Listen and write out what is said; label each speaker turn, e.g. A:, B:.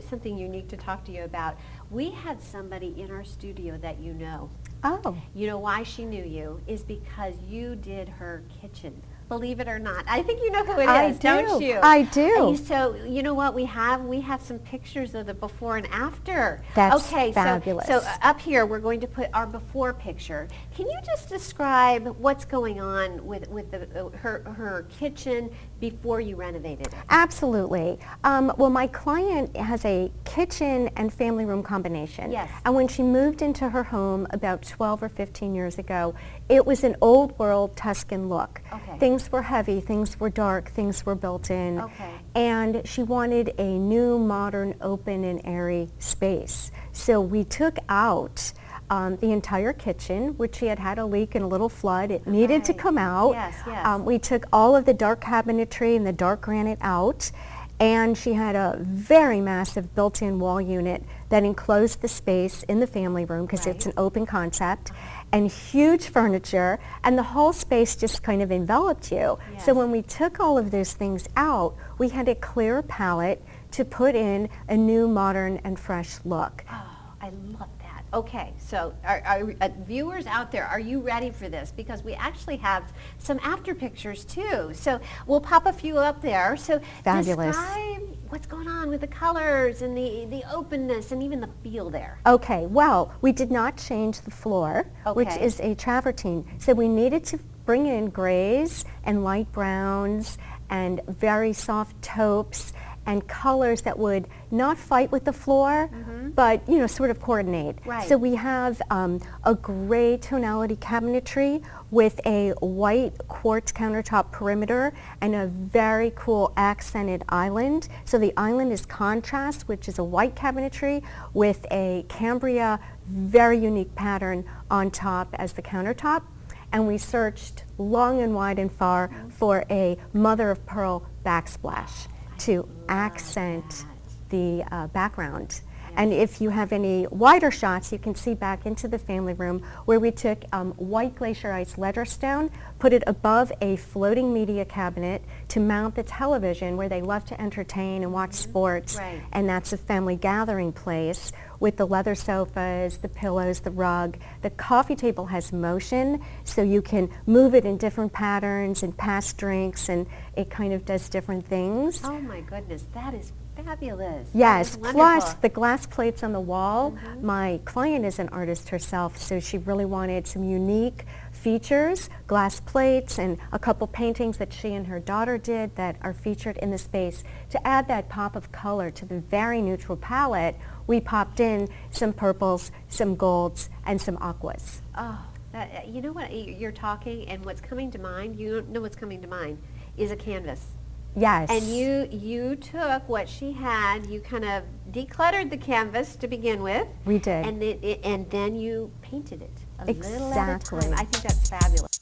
A: Something unique to talk to you about. We had somebody in our studio that you know.
B: Oh.
A: You know why she knew you is because you did her kitchen. Believe it or not. I think you know who it is, don't you?
B: I do.
A: And so, you know what we have? We have some pictures of the before and after.
B: That's
A: okay,
B: fabulous.
A: So up here, we're going to put our before picture. Can you just describe what's going on with her kitchen before you renovated it?
B: Absolutely. Well, my client has a kitchen and family room combination.
A: Yes.
B: And when she moved into her home about 12 or 15 years ago, it was an old world Tuscan look.
A: Okay.
B: Things were heavy, things were dark, things were built in.
A: Okay.
B: And she wanted a new, modern, open and airy space. So we took out the entire kitchen, which she had had a leak and a little flood. It needed to come out.
A: Yes, yes.
B: We took all of the dark cabinetry and the dark granite out, and she had a very massive built-in wall unit that enclosed the space in the family room because it's an open concept, and huge furniture, and the whole space just kind of enveloped you.
A: Yes.
B: So when we took all of those things out, we had a clear palette to put in a new, modern, and fresh look.
A: Oh, I love that. Okay, so viewers out there, are you ready for this? Because we actually have some after pictures too. So we'll pop a few up there. So
B: Fabulous.
A: describe what's going on with the colors and the openness and even the feel there.
B: Okay, well, we did not change the floor, which
A: Okay.
B: is a travertine. So we needed to bring in grays and light browns and very soft taupes and colors that would not fight with the floor, but, you know, sort of coordinate.
A: Right.
B: So we have a gray tonality cabinetry with a white quartz countertop perimeter and a very cool accented island. So the island is contrast, which is a white cabinetry with a Cambria, very unique pattern on top as the countertop. And we searched long and wide and far for a mother of pearl backsplash to accent the background. And if you have any wider shots, you can see back into the family room where we took white glacier ice ledger stone, put it above a floating media cabinet to mount the television where they love to entertain and watch sports.
A: Right.
B: And that's a family gathering place with the leather sofas, the pillows, the rug. The coffee table has motion, so you can move it in different patterns and pass drinks, and it kind of does different things.
A: Oh my goodness, that is fabulous.
B: Yes,
A: That is
B: plus
A: wonderful.
B: the glass plates on the wall. My client is an artist herself, so she really wanted some unique features, glass plates, and a couple paintings that she and her daughter did that are featured in the space. To add that pop of color to the very neutral palette, we popped in some purples, some golds, and some aquas.
A: Oh, you know what, you're talking, and what's coming to mind, you know what's coming to mind, is a canvas.
B: Yes.
A: And you took what she had, you kind of decluttered the canvas to begin with.
B: We did.
A: And then you painted it a little at a
B: Exactly.
A: time. I think that's fabulous.